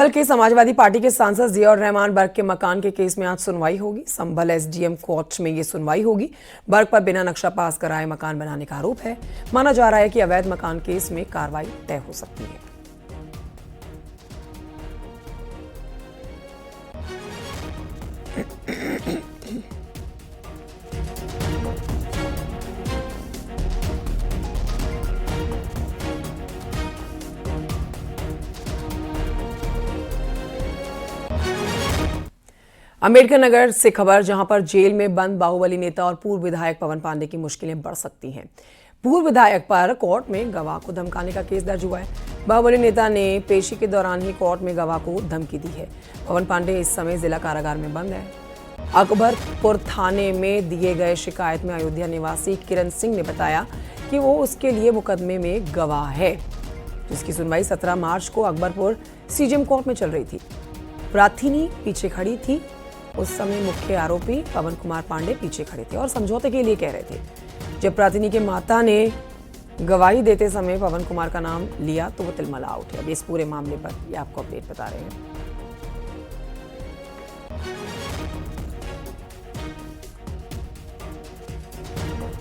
संभल के समाजवादी पार्टी के सांसद जियाउर रहमान बर्ग के मकान के केस में आज सुनवाई होगी। संभल एसडीएम कोर्ट में ये सुनवाई होगी। बर्ग पर बिना नक्शा पास कराए मकान बनाने का आरोप है। माना जा रहा है कि अवैध मकान केस में कार्रवाई तय हो सकती है। अंबेडकर नगर से खबर, जहां पर जेल में बंद बाहुबली नेता और पूर्व विधायक पवन पांडे की मुश्किलें बढ़ सकती हैं। पूर्व विधायक पर कोर्ट में गवाह को धमकाने का केस दर्ज हुआ है। बाहुबली नेता ने पेशी के दौरान ही कोर्ट में गवाह को धमकी दी है। पवन पांडे इस समय जिला कारागार में बंद है। अकबरपुर थाने में दिए गए शिकायत में अयोध्या निवासी किरण सिंह ने बताया कि वो उसके लिए मुकदमे में गवाह है, जिसकी सुनवाई 17 मार्च को अकबरपुर सीजेएम कोर्ट में चल रही थी। प्राथिनी पीछे खड़ी थी। उस समय मुख्य आरोपी पवन कुमार पांडे पीछे खड़े थे और समझौते के लिए कह रहे थे। जब प्राथिनी के माता ने गवाही देते समय पवन कुमार का नाम लिया तो वो तिलमिला उठे। अब इस पूरे मामले पर ये आपको अपडेट बता रहे हैं।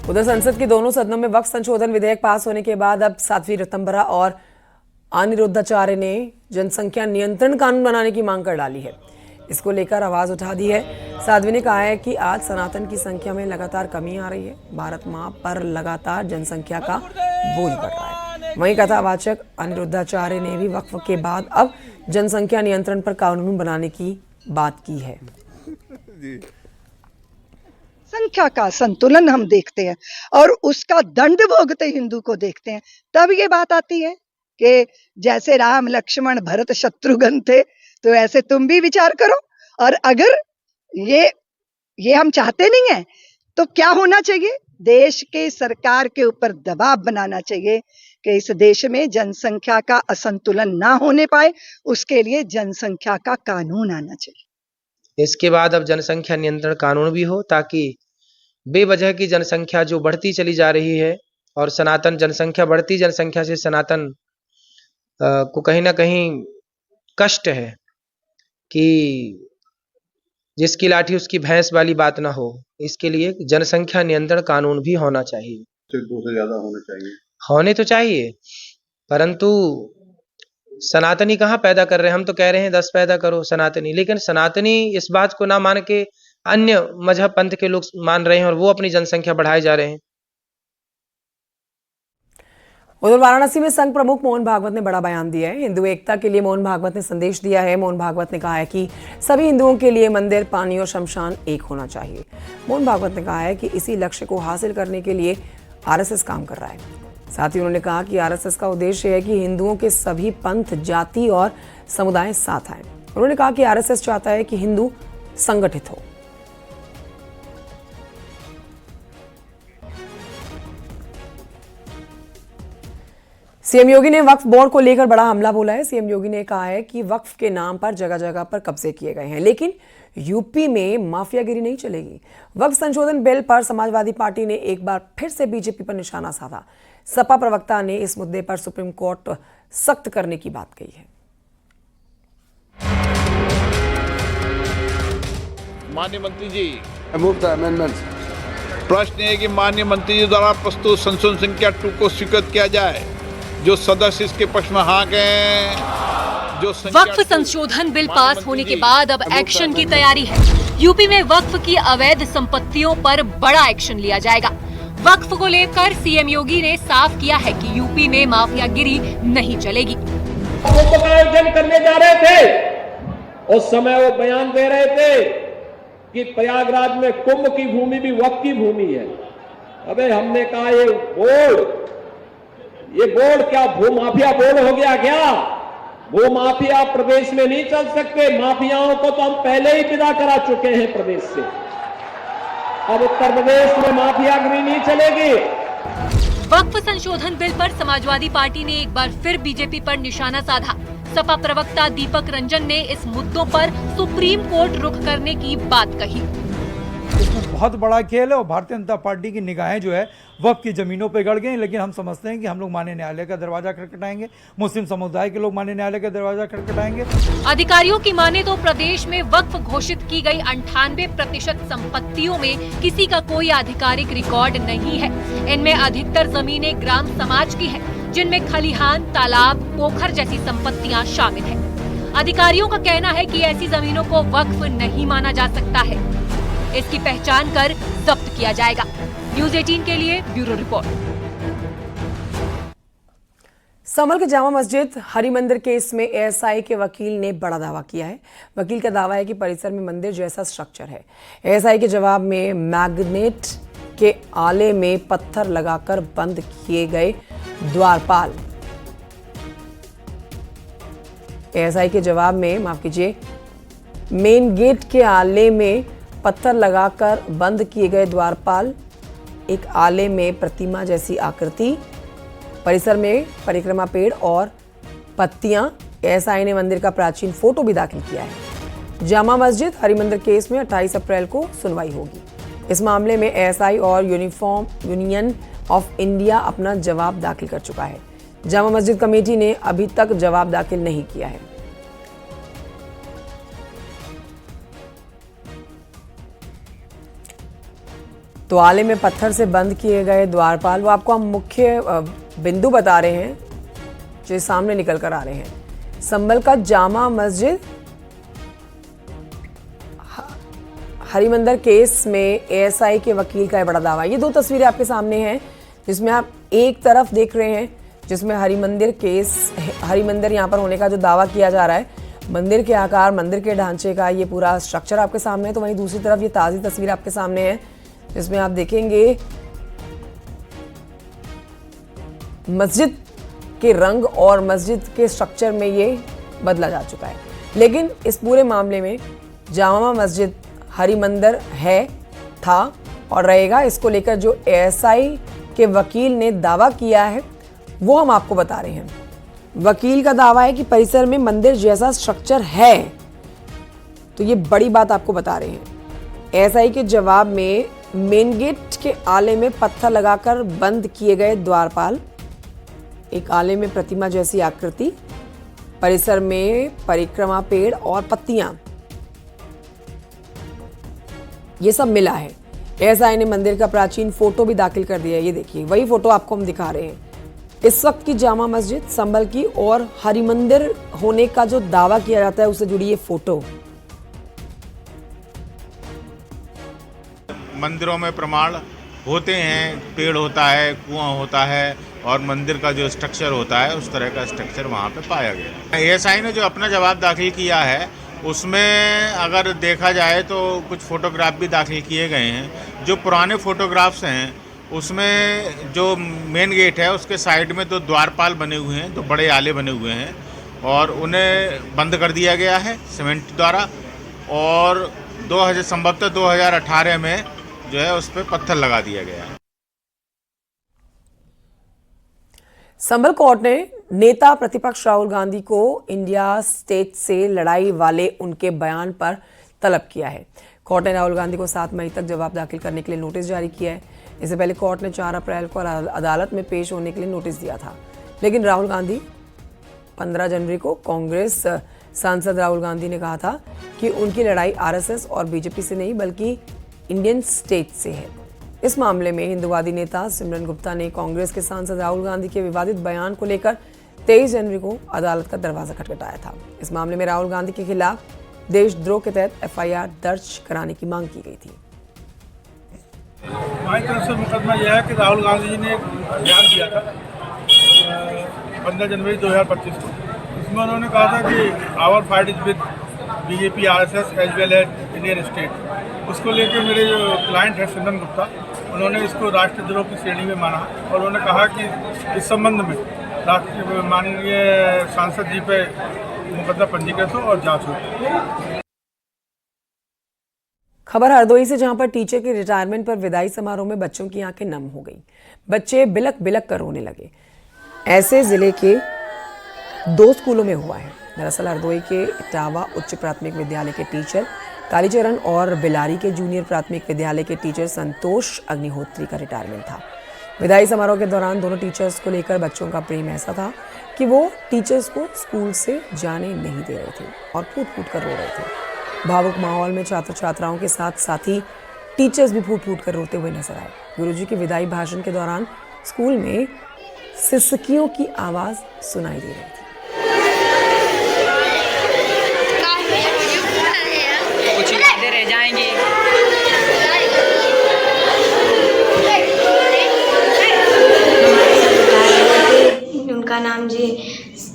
उधर संसद के दोनों सदनों में वक्फ संशोधन विधेयक पास होने के बाद अब साध्वी ऋतंभरा और अनिरुद्धाचार्य ने जनसंख्या नियंत्रण कानून बनाने की मांग कर डाली है। इसको लेकर आवाज उठा दी है। साध्वी ने कहा है कि आज सनातन की संख्या में लगातार कमी आ रही है। भारत मां पर लगातार जनसंख्या का बोझ बढ़ रहा है। वहीं कथावाचक अनिरुद्धाचार्य ने भी वक्फ के बाद अब जनसंख्या नियंत्रण पर कानून बनाने की बात की है। संख्या का संतुलन हम देखते हैं और उसका दंड भोगते हिंदू को देखते हैं, तब ये बात आती है कि जैसे राम लक्ष्मण भरत शत्रुघ्न थे तो ऐसे तुम भी विचार करो। और अगर ये हम चाहते नहीं है तो क्या होना चाहिए? देश के सरकार के ऊपर दबाव बनाना चाहिए कि इस देश में जनसंख्या का असंतुलन ना होने पाए, उसके लिए जनसंख्या का कानून आना चाहिए। इसके बाद अब जनसंख्या नियंत्रण कानून भी हो, ताकि बेवजह की जनसंख्या जो बढ़ती चली जा रही है और सनातन जनसंख्या बढ़ती जनसंख्या से सनातन को कहीं ना कहीं कष्ट है कि जिसकी लाठी उसकी भैंस वाली बात ना हो। इसके लिए जनसंख्या नियंत्रण कानून भी होना चाहिए। 2 से ज्यादा होने तो चाहिए, परंतु सनातनी कहाँ पैदा कर रहे हैं? हम तो कह रहे हैं 10 पैदा करो सनातनी, लेकिन सनातनी इस बात को ना मान के अन्य मजहब पंथ के लोग मान रहे हैं और वो अपनी जनसंख्या बढ़ाए जा रहे हैं। उधर वाराणसी में संघ प्रमुख मोहन भागवत ने बड़ा बयान दिया है। हिंदू एकता के लिए मोहन भागवत ने संदेश दिया है। मोहन भागवत ने कहा है कि सभी हिंदुओं के लिए मंदिर, पानी और शमशान एक होना चाहिए। मोहन भागवत ने कहा है कि इसी लक्ष्य को हासिल करने के लिए आरएसएस काम कर रहा है। साथ ही उन्होंने कहा कि आरएसएस का उद्देश्य है कि हिंदुओं के सभी पंथ, जाति और समुदाय साथ आए। उन्होंने कहा कि आरएसएस चाहता है कि हिंदू संगठित हो। सीएम योगी ने वक्फ बोर्ड को लेकर बड़ा हमला बोला है। सीएम योगी ने कहा है कि वक्फ के नाम पर जगह जगह पर कब्जे किए गए हैं, लेकिन यूपी में माफियागिरी नहीं चलेगी। वक्फ संशोधन बिल पर समाजवादी पार्टी ने एक बार फिर से बीजेपी पर निशाना साधा। सपा प्रवक्ता ने इस मुद्दे पर सुप्रीम कोर्ट सख्त करने की बात कही है। माननीय मंत्री जी, प्रश्न है कि माननीय मंत्री जी द्वारा प्रस्तुत संशोधन संख्या 2 को स्वीकृत किया जाए। जो सदस्य इसके पक्ष में हाँ गए। जो वक्फ संशोधन बिल पास होने के बाद अब एक्शन की तैयारी है। यूपी में वक्फ की अवैध संपत्तियों पर बड़ा एक्शन लिया जाएगा। वक्फ को लेकर सीएम योगी ने साफ किया है कि यूपी में माफियागिरी नहीं चलेगी। कुंभ का आयोजन करने जा रहे थे, उस समय वो बयान दे रहे थे कि प्रयागराज में कुंभ की भूमि भी वक्फ की भूमि है। अबे हमने कहा ये बोर्ड क्या भूमाफिया बोर्ड हो गया क्या? भूमाफिया प्रदेश में नहीं चल सकते। माफियाओं को तो हम पहले ही विदा करा चुके हैं प्रदेश से। अब उत्तर प्रदेश में माफियागिरी नहीं चलेगी। वक्फ संशोधन बिल पर समाजवादी पार्टी ने एक बार फिर बीजेपी पर निशाना साधा। सपा प्रवक्ता दीपक रंजन ने इस मुद्दों पर सुप्रीम कोर्ट रुख करने की बात कही। इसमें बहुत बड़ा खेल है और भारतीय जनता पार्टी की निगाहें जो है वक्फ की ज़मीनों पर गड़ गई। लेकिन हम समझते हैं कि हम लोग माननीय न्यायालय का दरवाजा खटखटाएंगे, मुस्लिम समुदाय के लोग माननीय न्यायालय का दरवाजा खटखटाएंगे। अधिकारियों की माने तो प्रदेश में वक्फ घोषित की गई 98% संपत्तियों में किसी का कोई आधिकारिक रिकॉर्ड नहीं है। इनमें अधिकतर जमीनें ग्राम समाज की हैं, जिनमें खलिहान, तालाब, पोखर जैसी संपत्तियां शामिल हैं। अधिकारियों का कहना है कि ऐसी जमीनों को वक्फ नहीं माना जा सकता है। इसकी पहचान कर जब्त किया जाएगा। न्यूज़ 18 के लिए ब्यूरो रिपोर्ट। संभल के जामा मस्जिद हरिमंदिर केस में एएसआई के वकील ने बड़ा दावा किया है। वकील का दावा है कि परिसर में मंदिर जैसा स्ट्रक्चर है। एएसआई के जवाब में मैग्नेट के आले में पत्थर लगाकर बंद किए गए द्वारपाल। एएसआई के जवाब में माफ कीजिए, मेन गेट के आले में पत्थर लगाकर बंद किए गए द्वारपाल, एक आले में प्रतिमा जैसी आकृति, परिसर में परिक्रमा पेड़ और पत्तियां। एएसआई ने मंदिर का प्राचीन फोटो भी दाखिल किया है। जामा मस्जिद हरिमंदिर केस में 28 अप्रैल को सुनवाई होगी। इस मामले में एएसआई और यूनियन ऑफ इंडिया अपना जवाब दाखिल कर चुका है। जामा मस्जिद कमेटी ने अभी तक जवाब दाखिल नहीं किया है। तो आले में पत्थर से बंद किए गए द्वारपाल, वो आपको हम मुख्य बिंदु बता रहे हैं जो सामने निकल कर आ रहे हैं। संभल का जामा मस्जिद हरिमंदिर केस में एएसआई के वकील का बड़ा दावा। ये दो तस्वीरें आपके सामने हैं, जिसमें आप एक तरफ देख रहे हैं जिसमें हरिमंदिर यहाँ पर होने का जो दावा किया जा रहा है, मंदिर के आकार, मंदिर के ढांचे का ये पूरा स्ट्रक्चर आपके सामने है। तो वहीं दूसरी तरफ ये ताज़ी तस्वीर आपके सामने है, जिसमें आप देखेंगे मस्जिद के रंग और मस्जिद के स्ट्रक्चर में ये बदला जा चुका है। लेकिन इस पूरे मामले में जामा मस्जिद हरिमंदिर है, था और रहेगा। इसको लेकर जो एएसआई के वकील ने दावा किया है वो हम आपको बता रहे हैं। वकील का दावा है कि परिसर में मंदिर जैसा स्ट्रक्चर है, तो ये बड़ी बात आपको बता रहे हैं। एएसआई के जवाब में मेन गेट के आले में पत्थर लगाकर बंद किए गए द्वारपाल, एक आले में प्रतिमा जैसी आकृति, परिसर में परिक्रमा पेड़ और पत्तियां, ये सब मिला है। एएसआई ने मंदिर का प्राचीन फोटो भी दाखिल कर दिया है। ये देखिए, वही फोटो आपको हम दिखा रहे हैं। इस वक्त की जामा मस्जिद संभल की और हरिमंदिर होने का जो दावा किया जाता है उससे जुड़ी ये फोटो। मंदिरों में प्रमाण होते हैं, पेड़ होता है, कुआं होता है और मंदिर का जो स्ट्रक्चर होता है उस तरह का स्ट्रक्चर वहाँ पे पाया गया। एएसआई ने जो अपना जवाब दाखिल किया है उसमें अगर देखा जाए तो कुछ फोटोग्राफ भी दाखिल किए गए हैं। जो पुराने फोटोग्राफ्स हैं उसमें जो मेन गेट है उसके साइड में 2 द्वारपाल बने हुए हैं, 2 बड़े आले बने हुए हैं और उन्हें बंद कर दिया गया है सीमेंट द्वारा। और संभवतः 2018 में जो है उस पर पत्थर लगा दिया गया है। संभल कोर्ट ने नेता प्रतिपक्ष राहुल गांधी को इंडिया स्टेट से लड़ाई वाले उनके बयान पर तलब किया है। कोर्ट ने राहुल गांधी को 7 मई तक जवाब दाखिल करने के लिए नोटिस जारी किया है। इससे पहले कोर्ट ने 4 अप्रैल को अदालत में पेश होने के लिए नोटिस दिया था, लेकिन राहुल गांधी 15 जनवरी को कांग्रेस सांसद राहुल गांधी ने कहा था कि उनकी लड़ाई आरएसएस और बीजेपी से नहीं बल्कि इंडियन स्टेट से है। इस मामले में हिंदुवादी नेता सिमरन गुप्ता ने कांग्रेस के सांसद राहुल गांधी के विवादित बयान को लेकर 23 जनवरी को अदालत का दरवाजा खटखटाया था। इस मामले में राहुल गांधी के खिलाफ देशद्रोह के तहत एफआईआर दर्ज कराने की मांग की गई थी। हमारी तरफ से मुकदमा यह है कि राहुल गांधी जी ने एक बयान दिया था 15 जनवरी 2025 को। इसमें उन्होंने कहा था कि our fight is with BJP, RSS as well as Indian state. उसको लेकर मेरे जो क्लाइंट है सिमरन गुप्ता, उन्होंने इसको राष्ट्रद्रोह की श्रेणी में माना और उन्होंने कहा कि इस संबंध में माननीय सांसद जी पे मुकदमा पंजीकृत हो और जांच हो। खबर हरदोई से, जहां पर टीचर के रिटायरमेंट पर विदाई समारोह में बच्चों की आंखें नम हो गई। बच्चे बिलक बिलक कर रोने लगे। ऐसे जिले के 2 स्कूलों में हुआ है। दरअसल हरदोई के इटावा उच्च प्राथमिक विद्यालय के टीचर कालीचरण और बिलारी के जूनियर प्राथमिक विद्यालय के टीचर संतोष अग्निहोत्री का रिटायरमेंट था। विदाई समारोह के दौरान दोनों टीचर्स को लेकर बच्चों का प्रेम ऐसा था कि वो टीचर्स को स्कूल से जाने नहीं दे रहे थे और फूट-फूट कर रो रहे थे। भावुक माहौल में छात्र छात्राओं के साथ ही टीचर्स भी फूट-फूट कर रोते हुए नजर आए। गुरुजी के विदाई भाषण के दौरान स्कूल में सिसकियों की आवाज सुनाई दे रही थी। कुछ यादें रह जाएंगी। उनका नाम जी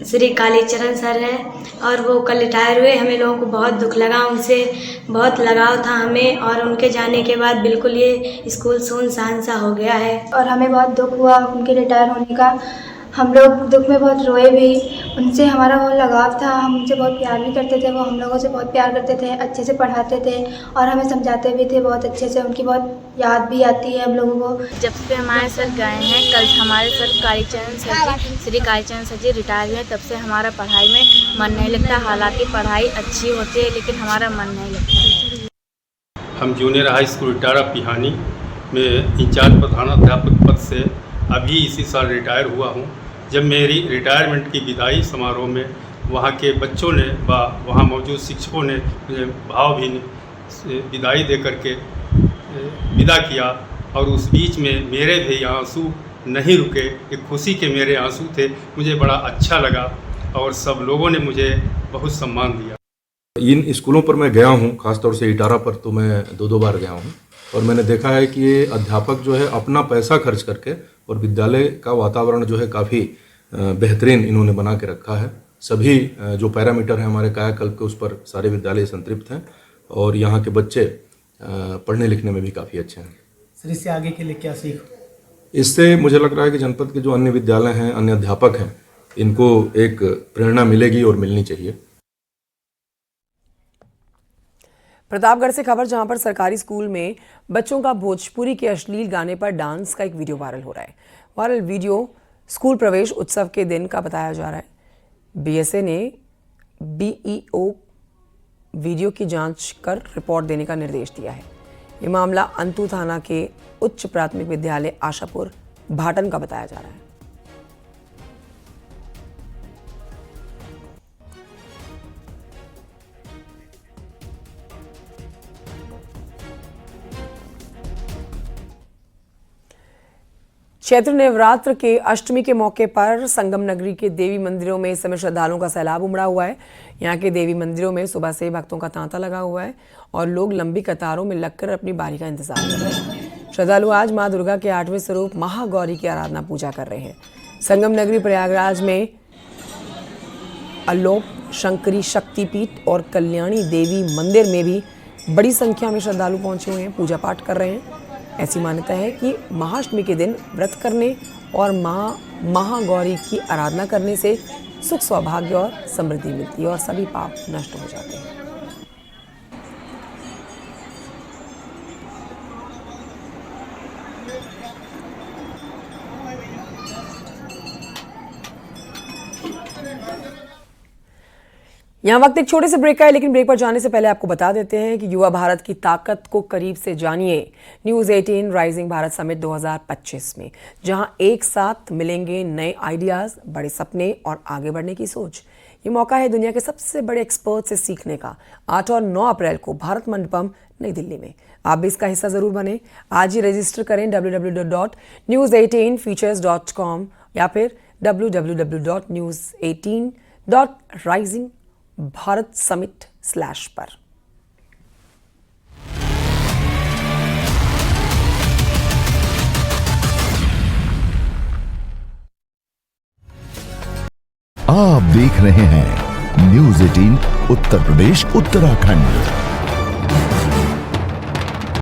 श्री कालीचरण सर है और वो कल रिटायर हुए। हमें लोगों को बहुत दुख लगा, उनसे बहुत लगाव था हमें, और उनके जाने के बाद बिल्कुल ये स्कूल सुनसान सा हो गया है और हमें बहुत दुख हुआ उनके रिटायर होने का। हम लोग दुख में बहुत रोए भी। उनसे हमारा बहुत लगाव था, हम उनसे बहुत प्यार भी करते थे, वो हम लोगों से बहुत प्यार करते थे, अच्छे से पढ़ाते थे और हमें समझाते भी थे बहुत अच्छे से। उनकी बहुत याद भी आती है हम लोगों को। जब से हमारे सर गए हैं, कल हमारे सर कालीचरण सर जी, श्री कालीचरण सर जी रिटायर हुए, तब से हमारा पढ़ाई में मन नहीं लगता। हालांकि पढ़ाई अच्छी होती है लेकिन हमारा मन नहीं लगता है। हम जूनियर हाई स्कूल इटारा पिहानी में इंचार्ज प्रधानाध्यापक पद से अभी इसी साल रिटायर हुआ हूँ। जब मेरी रिटायरमेंट की विदाई समारोह में वहाँ के बच्चों ने व वहाँ मौजूद शिक्षकों ने मुझे भावभीनी विदाई दे करके विदा किया और उस बीच में मेरे भी आंसू नहीं रुके। एक खुशी के मेरे आंसू थे। मुझे बड़ा अच्छा लगा और सब लोगों ने मुझे बहुत सम्मान दिया। इन स्कूलों पर मैं गया हूँ, ख़ासतौर से इटारा पर तो मैं 2 बार गया हूँ और मैंने देखा है कि ये अध्यापक जो है अपना पैसा खर्च करके और विद्यालय का वातावरण जो है काफ़ी बेहतरीन इन्होंने बना के रखा है। सभी जो पैरामीटर हैं हमारे कायाकल्प के, उस पर सारे विद्यालय संतृप्त हैं और यहाँ के बच्चे पढ़ने लिखने में भी काफ़ी अच्छे हैं। सर, इससे आगे के लिए क्या सीख? इससे मुझे लग रहा है कि जनपद के जो अन्य विद्यालय हैं, अन्य अध्यापक हैं, इनको एक प्रेरणा मिलेगी और मिलनी चाहिए। प्रतापगढ़ से खबर, जहां पर सरकारी स्कूल में बच्चों का भोजपुरी के अश्लील गाने पर डांस का एक वीडियो वायरल हो रहा है। वायरल वीडियो स्कूल प्रवेश उत्सव के दिन का बताया जा रहा है। बीएसए ने बीईओ वीडियो की जांच कर रिपोर्ट देने का निर्देश दिया है। ये मामला अंतु थाना के उच्च प्राथमिक विद्यालय आशापुर भाटन का बताया जा रहा है। चैत्र नवरात्र के अष्टमी के मौके पर संगम नगरी के देवी मंदिरों में इस समय श्रद्धालुओं का सैलाब उमड़ा हुआ है। यहाँ के देवी मंदिरों में सुबह से भक्तों का तांता लगा हुआ है और लोग लंबी कतारों में लगकर अपनी बारी का इंतजार कर रहे हैं। श्रद्धालु आज मां दुर्गा के 8वें स्वरूप महागौरी की आराधना पूजा कर रहे हैं। संगम नगरी प्रयागराज में अलोप शंकरी शक्तिपीठ और कल्याणी देवी मंदिर में भी बड़ी संख्या में श्रद्धालु पहुंचे हुए हैं, पूजा पाठ कर रहे हैं। ऐसी मान्यता है कि महाअष्टमी के दिन व्रत करने और महागौरी की आराधना करने से सुख सौभाग्य और समृद्धि मिलती है और सभी पाप नष्ट हो जाते हैं। यहाँ वक्त एक छोटे से ब्रेक का है, लेकिन ब्रेक पर जाने से पहले आपको बता देते हैं कि युवा भारत की ताकत को करीब से जानिए न्यूज़ 18 राइजिंग भारत समिट 2025 में, जहां एक साथ मिलेंगे नए आइडियाज, बड़े सपने और आगे बढ़ने की सोच। ये मौका है दुनिया के सबसे बड़े एक्सपर्ट से सीखने का। 8 और 9 अप्रैल को भारत मंडपम नई दिल्ली में। आप भी इसका हिस्सा जरूर बने। आज ही रजिस्टर करें www.news18features.com या फिर www.news18.rising भारत समिट / पर। आप देख रहे हैं न्यूज़ 18 उत्तर प्रदेश उत्तराखंड।